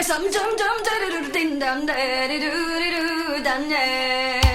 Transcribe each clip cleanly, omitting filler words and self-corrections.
Some jump jump da da da ding dum da da do do do dum yeah.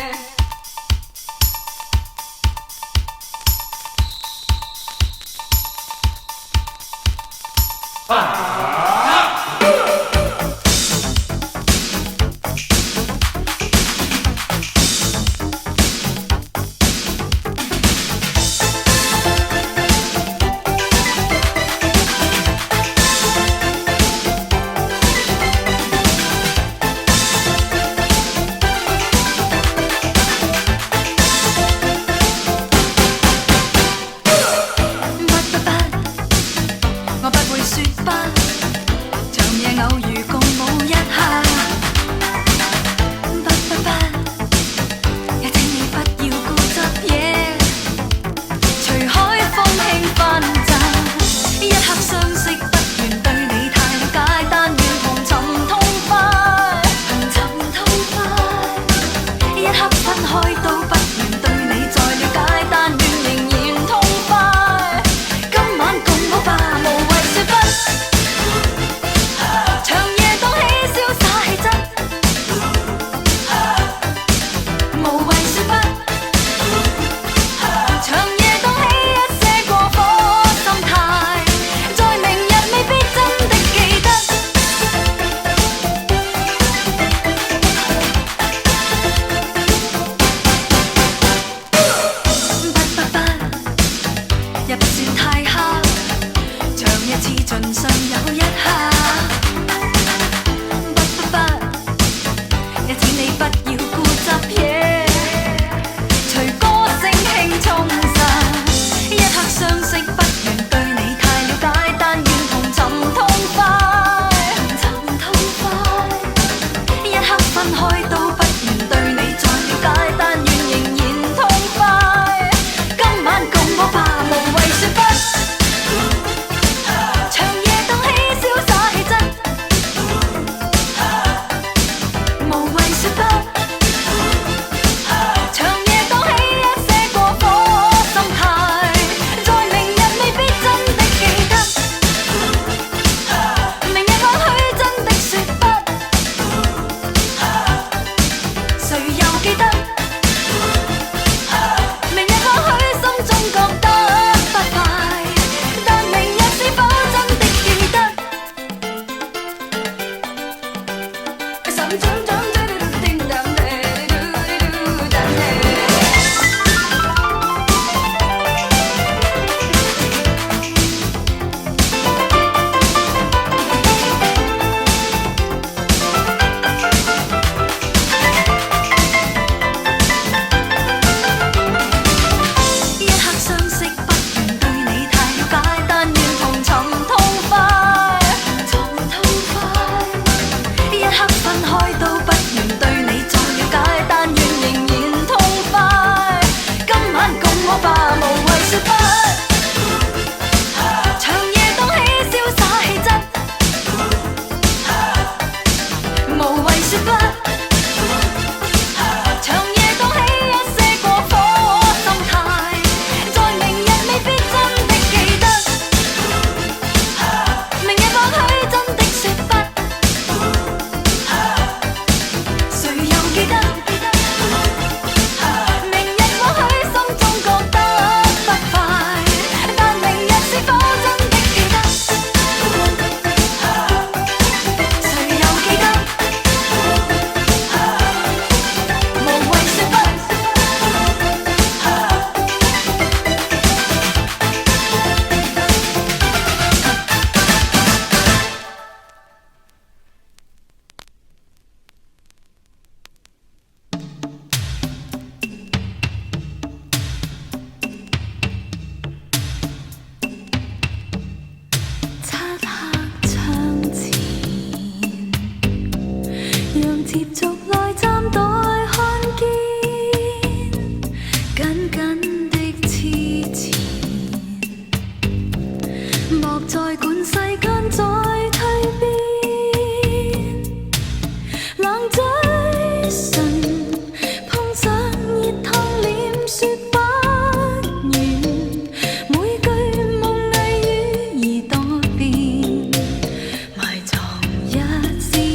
一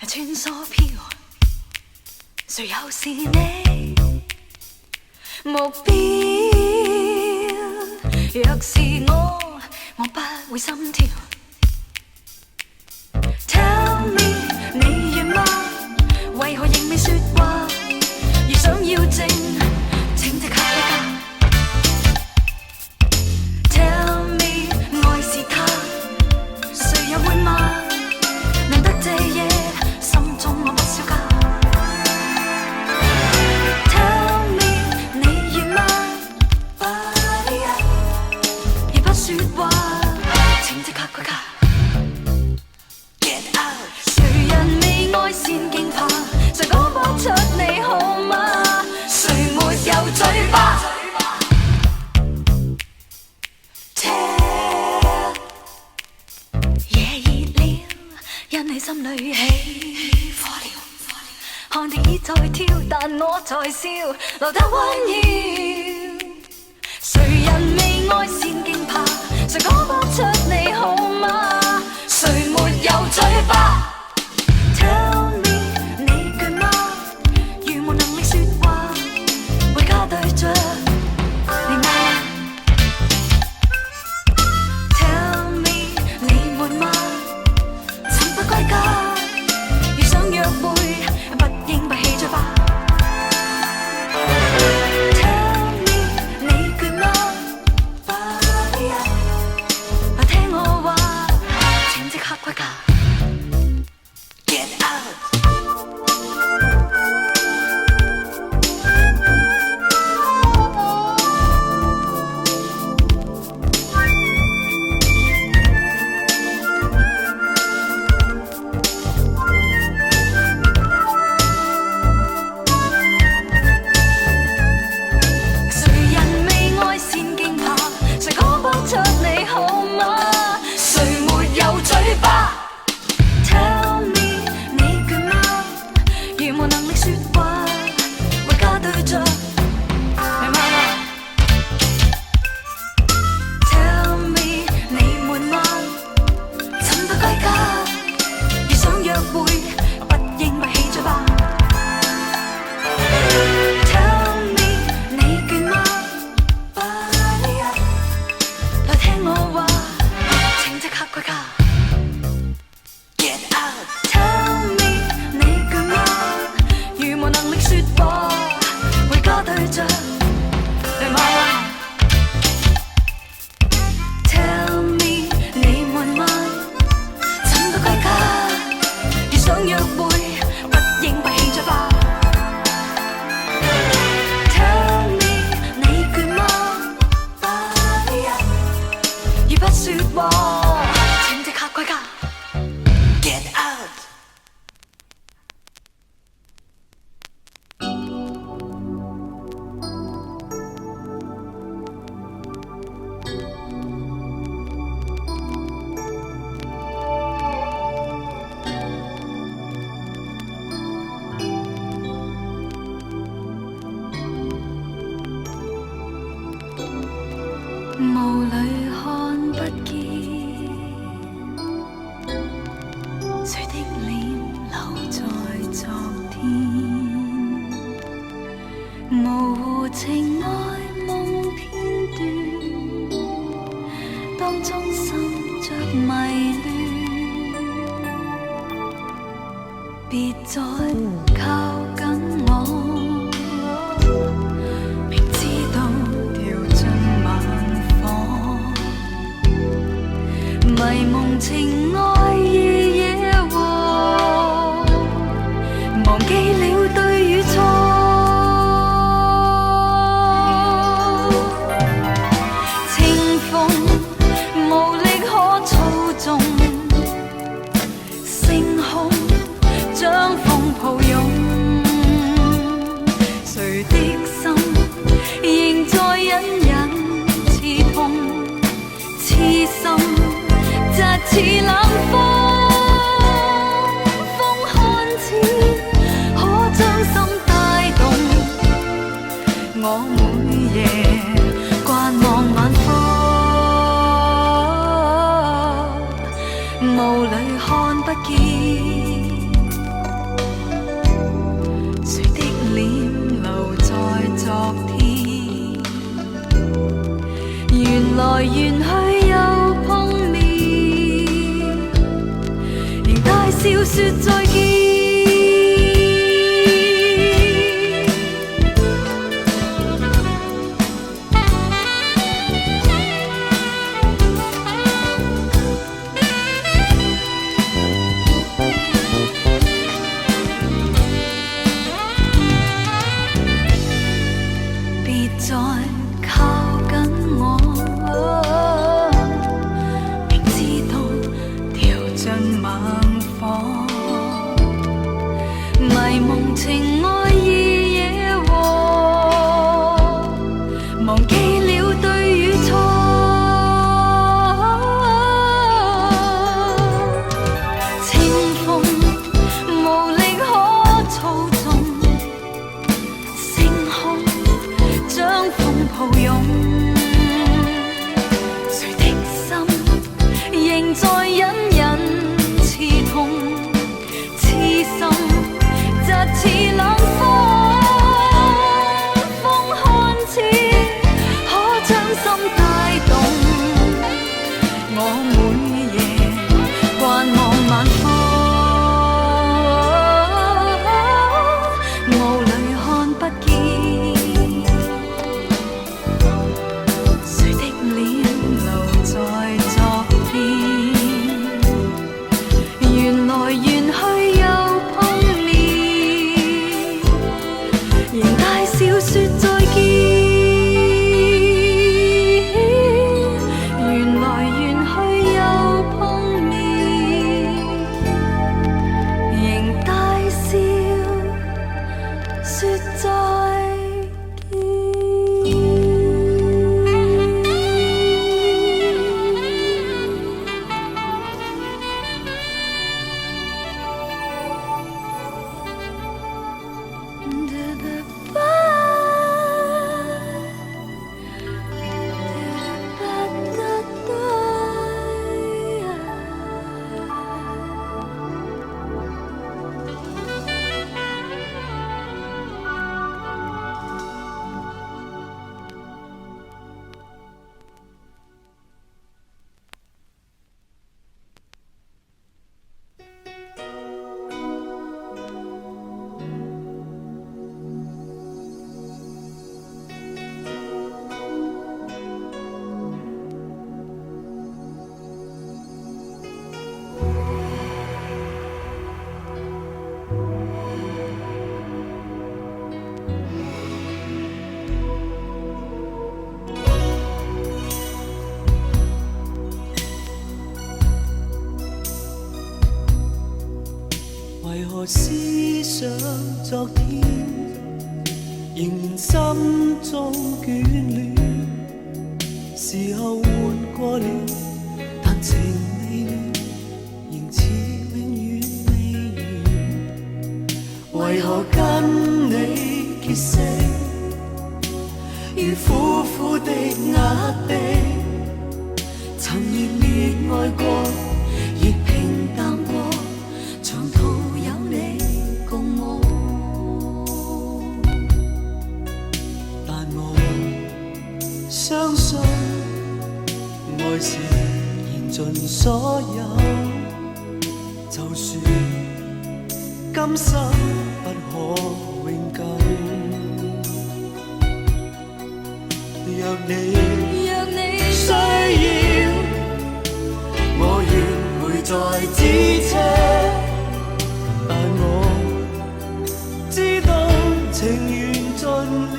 穿梭飄，誰又是你目標？若是我不會心跳。Tell me 你願嗎？為何仍未說話？如想要證，請即刻歸家。Tell me 愛是他，誰又會嗎？難得這夜心中我不消假。Tell me 你願嗎？而不說話，請即刻歸家。Get out！ 誰人未愛先驚怕？誰講不出你好嗎？誰沒有嘴巴？夜熱了，因你心裏起火了。看電影在跳，但我在笑，留得溫柔。誰人未愛先驚怕？誰講不出你好嗎？誰沒有嘴巴？Tell me 你倦嗎？如無能力說話，回家對着你嗎？Tell me 你悶嗎？曾不歸家，如想約會，不應閉氣嘴巴。Tell me 你倦嗎？聽我話，請即刻歸家。Get out！ 誰人未愛先驚怕？誰講不出你好嗎？誰沒有嘴巴？Tell me 你倦嗎？如無能力說話，回家對着你嗎？Tell me 你悶嗎？怎不歸家？如想約會，不應閉氣嘴巴。Tell me 你倦嗎？來聽我話，請即刻歸家。Get out！ Tell me 你倦嗎？如無能力說話，回家對着你嗎？Tell me 你悶嗎？怎不歸家？如想約會，不應閉氣嘴巴。Tell me 你倦嗎？如不說話，請即刻歸家。Get out！ 霧裏看不見，誰的臉留在昨天？模糊情愛夢片段，當中滲着迷亂，別再靠緊我。迷夢情愛夜夜和，忘記了對與錯。清風無力可操縱，星空將風抱擁。誰的心仍在隱隱刺痛，痴心乍似冷風，風看似可將心帶動。我每夜慣望晚風，霧裏看不見。說再見。別再靠緊我，明知道掉進猛火，迷蒙情愛已惹禍，忘記了對與錯，清風無力可操縱，星空將風抱擁，誰的心仍在隱隱刺痛，痴心疾似冷風，風看似可將心帶動，我每夜慣望晚風，霧裏看不見。為何思想昨天，仍然心中眷戀？時候換過了，但情未了，仍似永遠未完。為何跟你結識，如苦苦的壓迫？曾熱烈愛過，亦平淡過。長途有你共我，但我相信愛是燃盡所有，就算今生不可永久。若你需要，我願會再支撐。但我知道情緣盡了，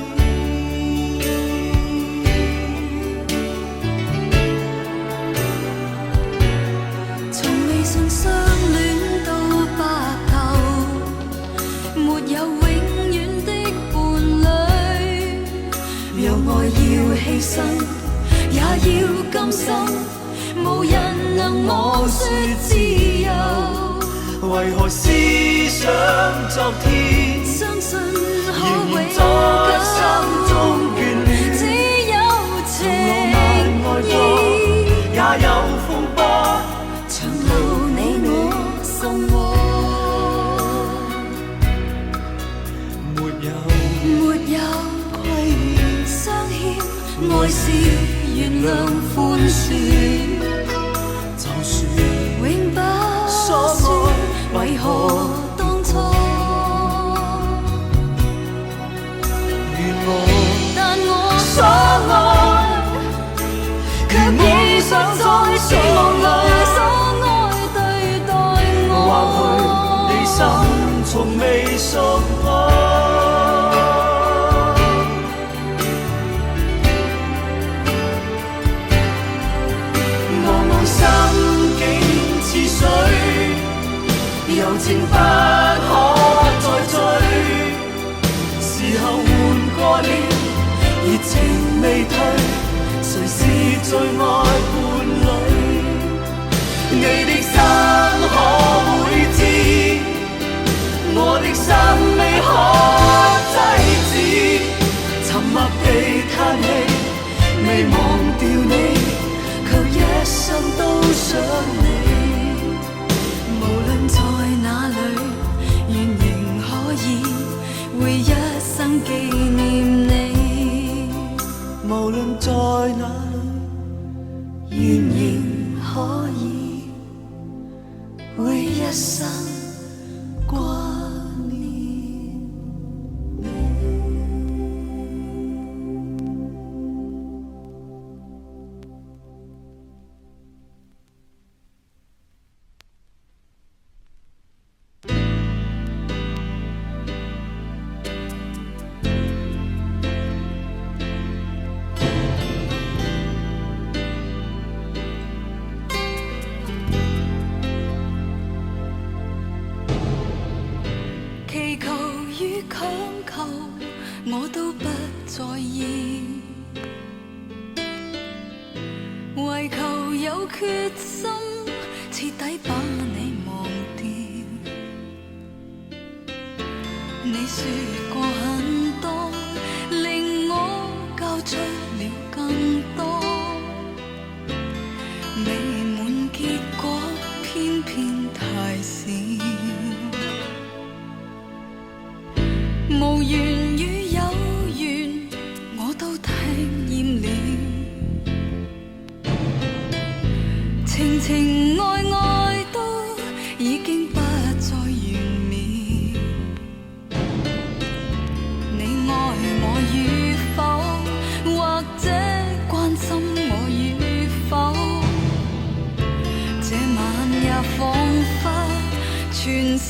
從未信相戀到白頭，沒有永遠的伴侶。若愛要犧牲，也要甘心，無人能摸說自由。為何思想昨天，相信可仍永然在心中眷戀？只有情意，也有風波，長留你我心窩。沒有虧欠相欠，愛是原諒寬恕，就算永不說，為何從未熟愛。茫茫心境似水，柔情不可再追。時候換過了，熱情未退，誰是最愛伴侶？你的心可會知，我的心未可制止，沉默地嘆氣，未忘掉你，卻一生都想你。無論在哪裏，願仍可以會一生紀念你。無論在哪裏，願仍可以會一生掛念你。祈求與強求我都不在意，為求有決心徹底把你忘掉。你說過很多，令我交出了更多，美滿結果偏偏太少。無緣與有緣，我都聽厭了。情情愛愛都已經不再完美。你愛我與否，或者關心我與否？這晚也彷彿全是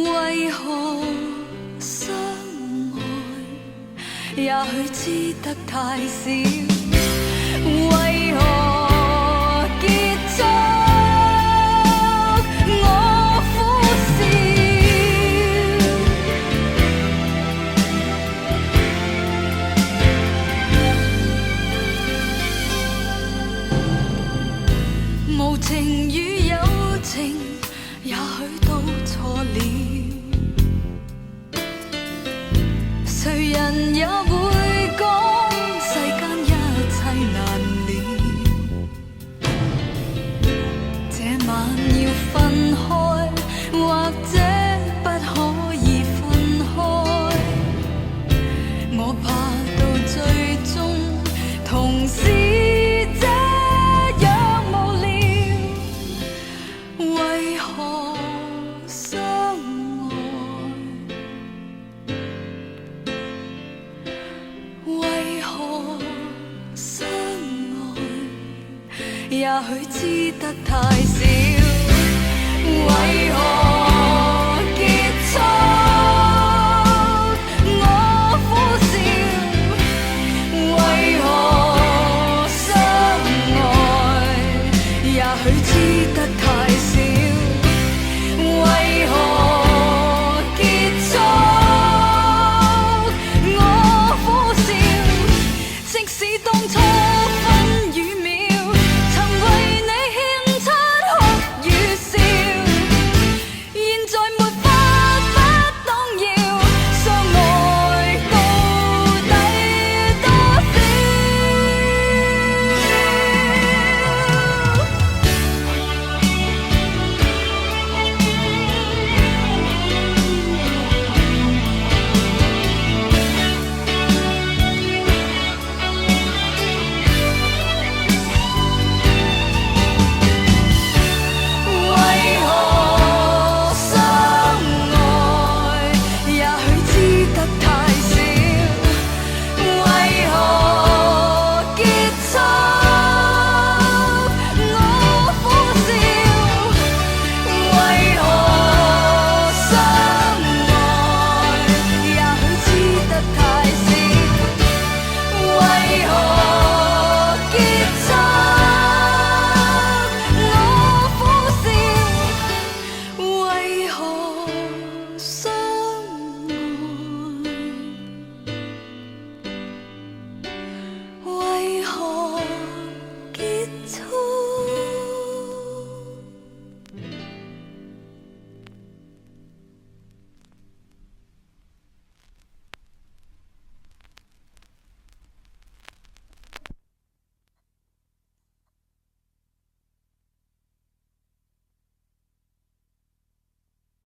為何相愛，也許知得太少，為何結束我苦笑，無情與有情也許都錯了，誰人也會講世間一切難料。這晚要分開，或者不可以分開，我怕到最終同是這樣無聊。為何相愛，為何相愛，也許知得太少，為何